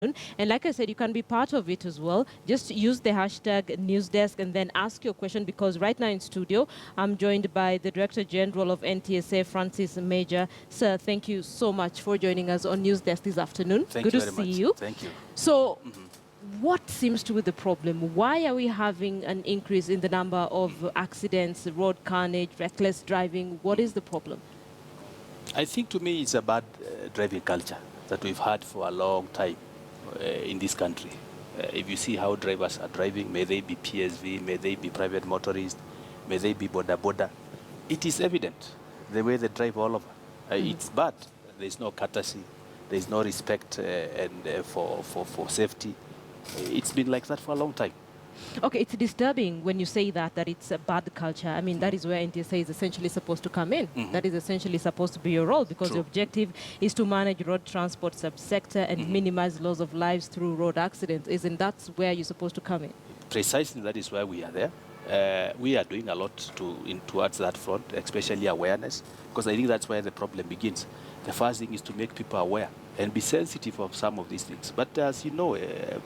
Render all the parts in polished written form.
And like I said, you can be part of it as well. Just use the hashtag newsdesk and then ask your question, because right now in studio, I'm joined by the Director General of NTSA, Francis Meja. Sir, thank you so much for joining us on Newsdesk this afternoon. Thank Good you to very see much. you. Thank you. So, what seems to be the problem? Why are we having an increase in the number of accidents, road carnage, reckless driving? What is the problem? I think to me it's a bad driving culture that we've had for a long time in this country. If you see how drivers are driving, may they be PSV, may they be private motorists, may they be boda, it is evident the way they drive all over. It's bad. There's no courtesy, there's no respect for safety. It's been like that for a long time. Okay, it's disturbing when you say that it's a bad culture. I mean, that is where NTSA is essentially supposed to come in. That is essentially supposed to be your role, because True. the objective is to manage road transport subsector and minimize loss of lives through road accidents. Isn't that where you're supposed to come in? Precisely, that is why we are there. We are doing a lot towards that front, especially awareness, because I think that's where the problem begins. The first thing is to make people aware and be sensitive of some of these things. But as you know,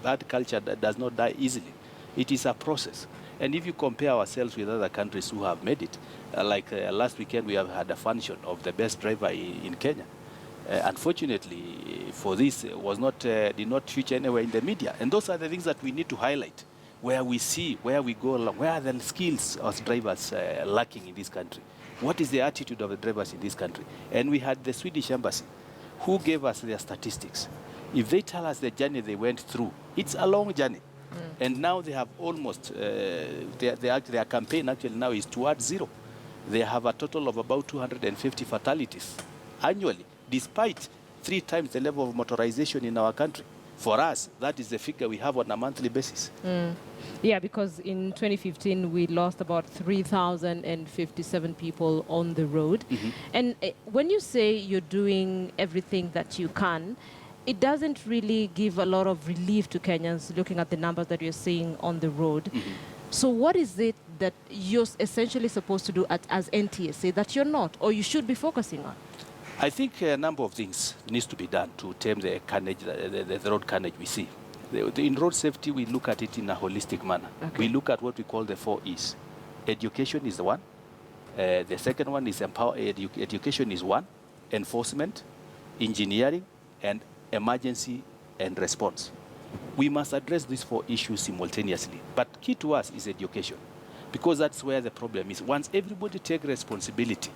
bad culture does not die easily. It is a process. And if you compare ourselves with other countries who have made it, last weekend we have had a function of the best driver in Kenya. Unfortunately, for this did not feature anywhere in the media. And those are the things that we need to highlight, where we see, where we go along, where are the skills of drivers lacking in this country? What is the attitude of the drivers in this country? And we had the Swedish embassy who gave us their statistics. If they tell us the journey they went through, it's a long journey. And now they have almost, their campaign actually now is towards zero. They have a total of about 250 fatalities annually, despite 3 times the level of motorization in our country. For us, that is the figure we have on a monthly basis. Yeah, because in 2015, we lost about 3,057 people on the road. And when you say you're doing everything that you can, it doesn't really give a lot of relief to Kenyans looking at the numbers that you're seeing on the road. So what is it that you're essentially supposed to do as NTSA that you're not, or you should be focusing on? I think a number of things needs to be done to tame the carnage, the road carnage we see. In road safety, we look at it in a holistic manner. Okay. We look at what we call the 4 E's. Education is the one. The second one is education is one. Enforcement, engineering, and emergency and response. We must address these 4 issues simultaneously. But key to us is education, because that's where the problem is. Once everybody takes responsibility,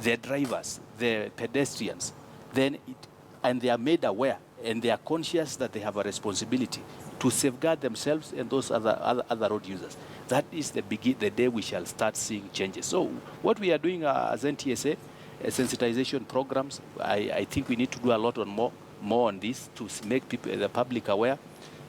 the drivers, the pedestrians, and they are made aware and they are conscious that they have a responsibility to safeguard themselves and those other road users. That is the day we shall start seeing changes. So what we are doing as NTSA, sensitization programs, I think we need to do a lot more on this to make the public aware.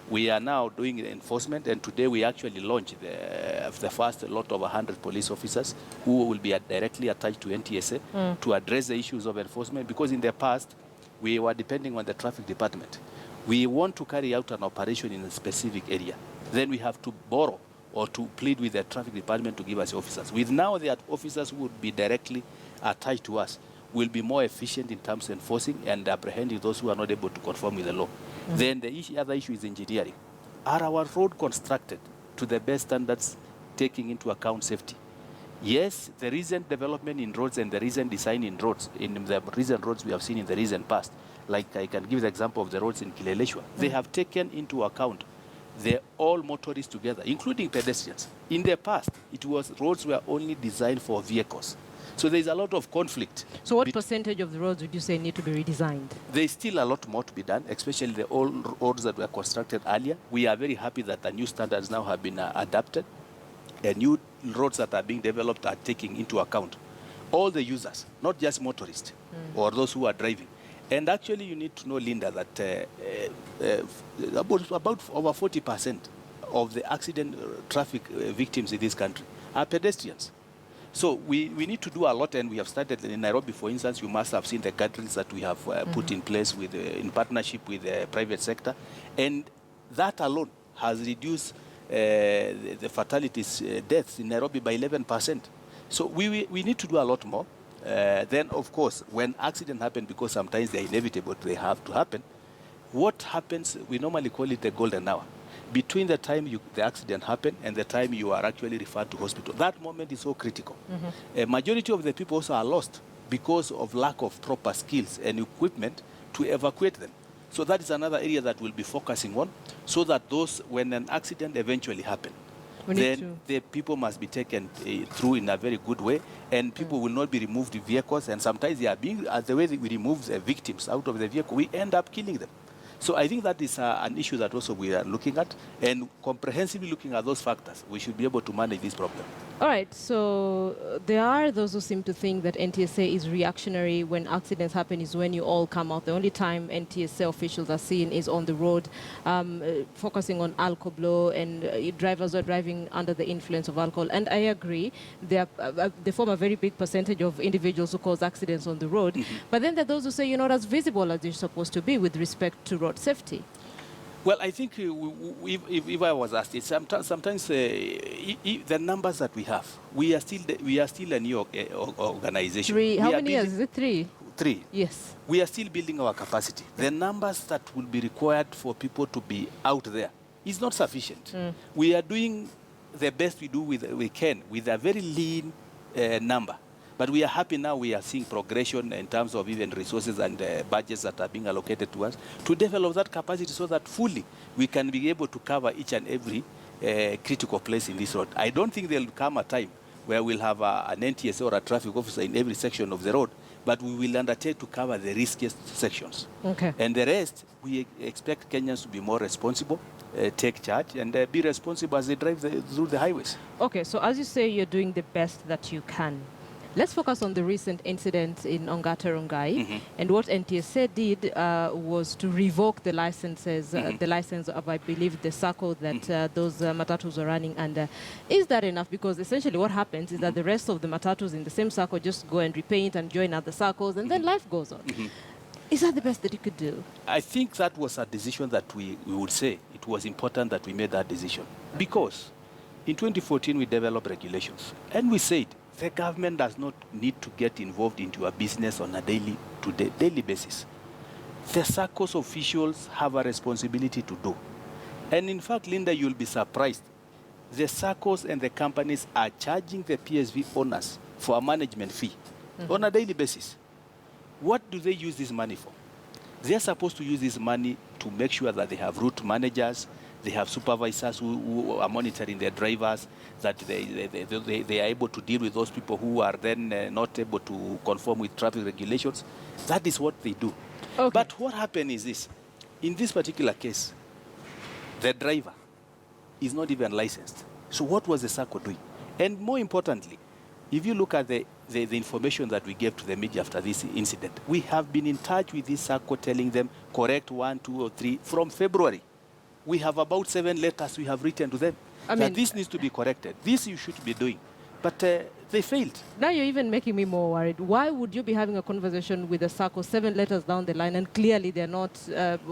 We are now doing enforcement, and today we actually launched the first lot of 100 police officers who will be directly attached to NTSA to address the issues of enforcement, because in the past, we were depending on the traffic department. We want to carry out an operation in a specific area. Then we have to borrow or to plead with the traffic department to give us officers. With now the officers who would be directly attached to us will be more efficient in terms of enforcing and apprehending those who are not able to conform with the law. Then the other issue is engineering. Are our roads constructed to the best standards, taking into account safety? Yes, the recent development in roads and the recent design in roads, in the recent roads we have seen in the recent past, like I can give the example of the roads in Kileleshwa, they have taken into account all motorists together, including pedestrians. In the past, roads were only designed for vehicles. So there's a lot of conflict. So what percentage of the roads would you say need to be redesigned? There's still a lot more to be done, especially the old roads that were constructed earlier. We are very happy that the new standards now have been adapted. The new roads that are being developed are taking into account all the users, not just motorists or those who are driving. And actually, you need to know, Linda, that about over 40% of the accident traffic victims in this country are pedestrians. So we need to do a lot, and we have started in Nairobi, for instance. You must have seen the guidelines that we have put in place in partnership with the private sector. And that alone has reduced the fatalities, deaths in Nairobi by 11%. So we need to do a lot more. Then, of course, when accidents happen, because sometimes they're inevitable, they have to happen, what happens, we normally call it the golden hour. Between the time the accident happened and the time you are actually referred to hospital, that moment is so critical. A majority of the people also are lost because of lack of proper skills and equipment to evacuate them. So that is another area that we'll be focusing on, so that when an accident eventually happens, then the people must be taken through in a very good way, and people will not be removed the vehicles, and sometimes they are being, as the way that we remove the victims out of the vehicle, we end up killing them. So I think that is an issue that also we are looking at, and comprehensively looking at those factors, we should be able to manage this problem. All right, so there are those who seem to think that NTSA is reactionary. When accidents happen is when you all come out. The only time NTSA officials are seen is on the road, focusing on alcohol blow, and drivers are driving under the influence of alcohol. And I agree, they form a very big percentage of individuals who cause accidents on the road. But then there are those who say you're not as visible as you're supposed to be with respect to road safety. Well, I think if I was asked, sometimes the numbers that we have, we are still a new organization. How many years? Is it 3? 3. Yes. We are still building our capacity. The numbers that will be required for people to be out there is not sufficient. We are doing the best we can with a very lean number. But we are happy now we are seeing progression in terms of even resources and budgets that are being allocated to us to develop that capacity, so that fully we can be able to cover each and every critical place in this road. I don't think there will come a time where we'll have an NTSA or a traffic officer in every section of the road, but we will undertake to cover the riskiest sections. Okay. And the rest, we expect Kenyans to be more responsible, take charge, and be responsible as they drive through the highways. Okay, so as you say, you're doing the best that you can. Let's focus on the recent incident in Ongata Rongai. And what NTSA did was to revoke the licenses, the license of, I believe, the circle that those matatus are running under. Is that enough? Because essentially what happens is that the rest of the matatus in the same circle just go and repaint and join other circles, and then life goes on. Is that the best that you could do? I think that was a decision that we would say it was important that we made that decision. Because in 2014, we developed regulations, and we said, the government does not need to get involved into a business on a daily basis. The SACCO's officials have a responsibility to do. And in fact, Linda, you'll be surprised. The SACCOs and the companies are charging the PSV owners for a management fee on a daily basis. What do they use this money for? They're supposed to use this money to make sure that they have route managers, they have supervisors who are monitoring their drivers, that they are able to deal with those people who are then not able to conform with traffic regulations. That is what they do. Okay. But what happened is this. In this particular case, the driver is not even licensed. So what was the SACCO doing? And more importantly, if you look at the information that we gave to the media after this incident, we have been in touch with this SACCO telling them correct 1, 2, or 3 from February. We have about 7 letters we have written to them that this needs to be corrected. This you should be doing. But they failed. Now you're even making me more worried. Why would you be having a conversation with a SACCO 7 letters down the line, and clearly they're not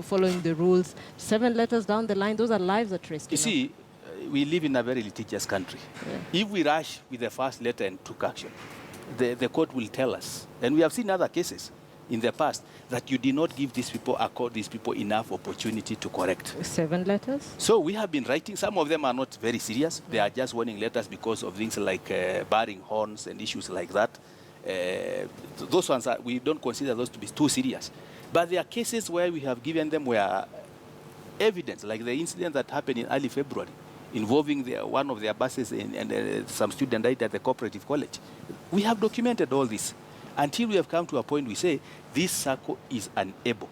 following the rules? 7 letters down the line, those are lives at risk. You see, we live in a very litigious country. Yeah. If we rush with the first letter and took action, the court will tell us, and we have seen other cases in the past, that you did not give these people enough opportunity to correct. 7 letters? So we have been writing. Some of them are not very serious. They are just warning letters because of things like barring horns and issues like that. Those ones, we don't consider those to be too serious. But there are cases where we have given them where evidence, like the incident that happened in early February, involving one of their buses and some student died at the cooperative college. We have documented all this. Until we have come to a point we say, this SACCO is unable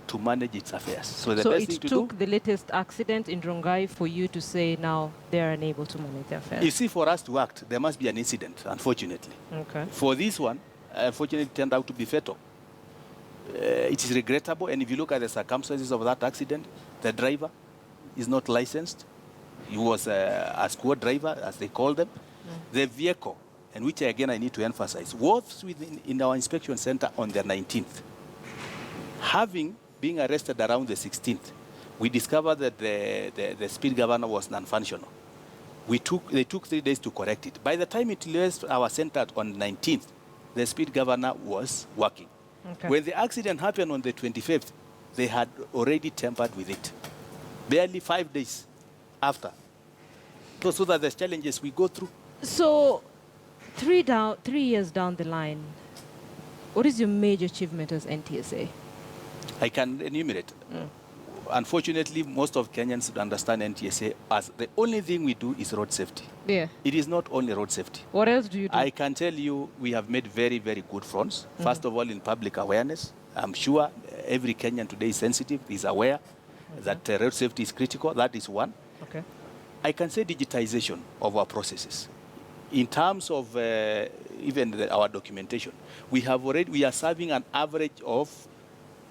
to manage its affairs. So the best thing to do... So it took the latest accident in Rongai for you to say now they are unable to manage their affairs? You see, for us to act, there must be an incident, unfortunately. Okay. For this one, unfortunately, it turned out to be fatal. It is regrettable, and if you look at the circumstances of that accident, the driver is not licensed. He was a squad driver, as they call them. The vehicle, and which again I need to emphasize, was in our inspection center on the 19th. Having been arrested around the 16th, we discovered that the speed governor was non-functional. They took 3 days to correct it. By the time it left our center on the 19th, the speed governor was working. Okay. When the accident happened on the 25th, they had already tampered with it. Barely 5 days after. So that the challenges we go through. So 3 years down the line, what is your major achievement as NTSA? I can enumerate. Unfortunately, most of Kenyans would understand NTSA as the only thing we do is road safety. Yeah. It is not only road safety. What else do you do? I can tell you we have made very, very good fronts. First of all, in public awareness. I'm sure every Kenyan today is sensitive, is aware that road safety is critical. That is one. Okay. I can say digitization of our processes. In terms of even our documentation, we are serving an average of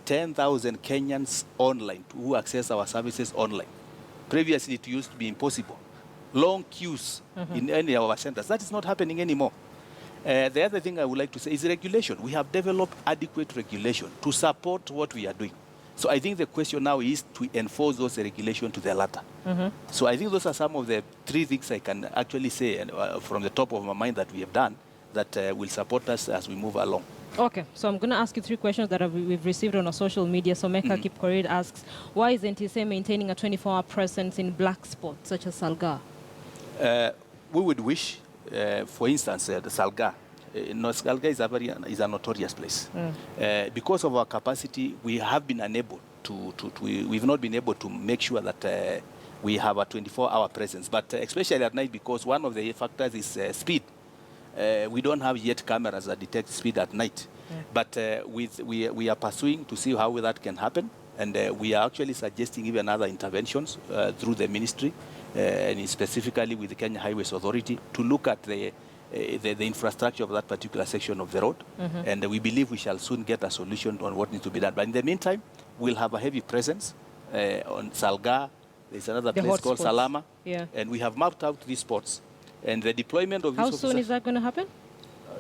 10,000 Kenyans online who access our services online. Previously, it used to be impossible. Long queues in any of our centers. That is not happening anymore. The other thing I would like to say is regulation. We have developed adequate regulation to support what we are doing. So I think the question now is to enforce those regulations to the latter. So I think those are some of the 3 things I can actually say from the top of my mind that we have done that will support us as we move along. Okay, so I'm going to ask you 3 questions that we've received on our social media. So Meja Kipkorir asks, why is NTSA maintaining a 24-hour presence in black spots such as Salga? We would wish, for instance, the Salga. Salga is a notorious place. Because of our capacity, we have been unable we've not been able to make sure that we have a 24-hour presence. But especially at night, because one of the factors is speed. We don't have yet cameras that detect speed at night. But we are pursuing to see how that can happen. And we are actually suggesting even other interventions through the ministry, and specifically with the Kenya Highways Authority, to look at the infrastructure of that particular section of the road. And we believe we shall soon get a solution on what needs to be done. But in the meantime, we'll have a heavy presence on Salga. There's another place called Salama. And we have mapped out these spots. And the deployment of these officers... How soon is that going to happen?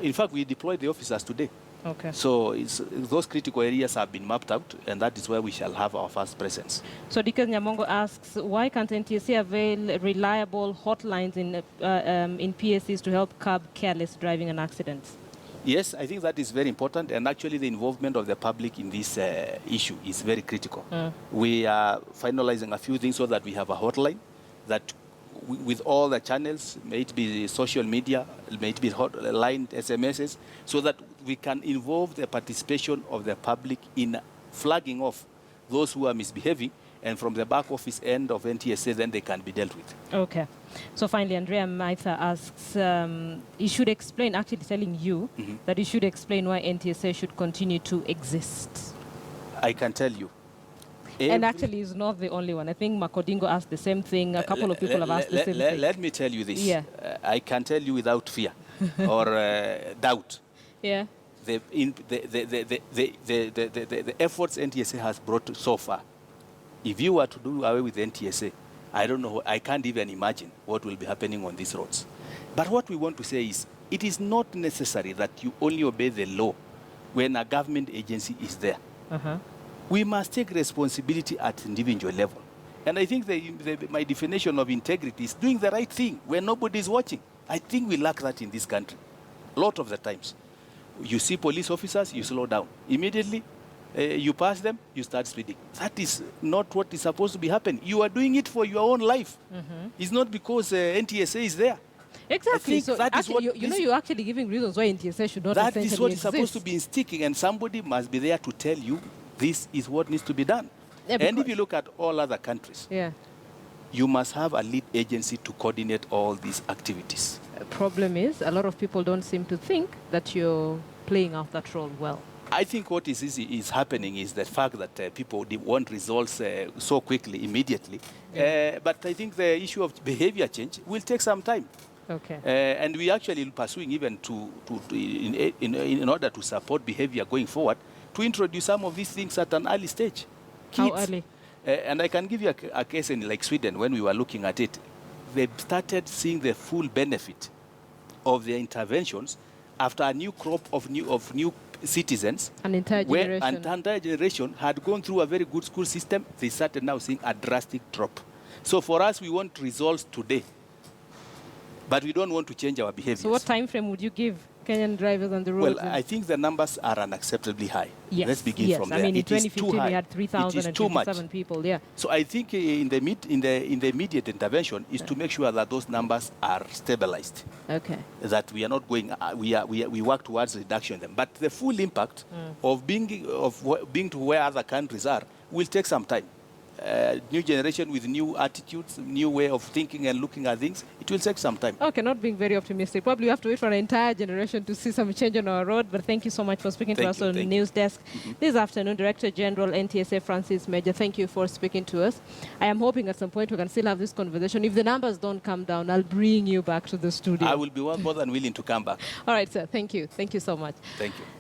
In fact, we deployed the officers today. Okay. So those critical areas have been mapped out, and that is where we shall have our first presence. So Dickens Nyamongo asks, why can't NTSA avail reliable hotlines in PSCs to help curb careless driving and accidents? Yes, I think that is very important, and actually the involvement of the public in this issue is very critical. We are finalizing a few things so that we have a hotline that with all the channels, may it be social media, may it be line SMSs, so that we can involve the participation of the public in flagging off those who are misbehaving, and from the back office end of NTSA, then they can be dealt with. Okay. So finally, Andrea Maitha asks, he should explain, actually telling you, that he should explain why NTSA should continue to exist. I can tell you. And actually, he's not the only one. I think Makodingo asked the same thing. A couple of people have asked the same thing. Let me tell you this. I can tell you without fear or doubt. Yeah. The efforts NTSA has brought so far, if you were to do away with NTSA, I don't know, I can't even imagine what will be happening on these roads. But what we want to say is, it is not necessary that you only obey the law when a government agency is there. We must take responsibility at individual level. And I think my definition of integrity is doing the right thing when nobody is watching. I think we lack that in this country. A lot of the times. You see police officers, you slow down. Immediately, you pass them, you start speeding. That is not what is supposed to be happening. You are doing it for your own life. It's not because NTSA is there. Exactly. So that actually, is what you're actually giving reasons why NTSA should not that is what exist. is supposed to be sticking, and somebody must be there to tell you this is what needs to be done. And if you look at all other countries, you must have a lead agency to coordinate all these activities. The problem is, a lot of people don't seem to think that you're playing out that role well. I think what is happening is the fact that people want results so quickly, immediately. But I think the issue of behavior change will take some time. Okay. And we actually pursuing even in order to support behavior going forward, to introduce some of these things at an early stage. Kids. How early? And I can give you a case in like Sweden. When we were looking at it, they started seeing the full benefit of their interventions after a new crop of new citizens. An entire generation. An entire generation had gone through a very good school system. They started now seeing a drastic drop. So for us, we want results today, but we don't want to change our behaviors. So what time frame would you give? Kenyan drivers on the road? Well, I think the numbers are unacceptably high. Yes, Let's begin yes. from I there. mean, in It is too 2015 high. we had It is too much. 3,027 people. Yeah. So I think in the immediate intervention is to make sure that those numbers are stabilized. Okay. That we are not going. We work towards reduction of them. But the full impact of being to where other countries are will take some time. New generation with new attitudes, new way of thinking and looking at things, it will take some time. Okay, not being very optimistic. Probably we have to wait for an entire generation to see some change on our road, but thank you so much for speaking to us on the News Desk. This afternoon, Director General NTSA Francis Meja, thank you for speaking to us. I am hoping at some point we can still have this conversation. If the numbers don't come down, I'll bring you back to the studio. I will be more than willing to come back. All right, sir. Thank you. Thank you so much. Thank you.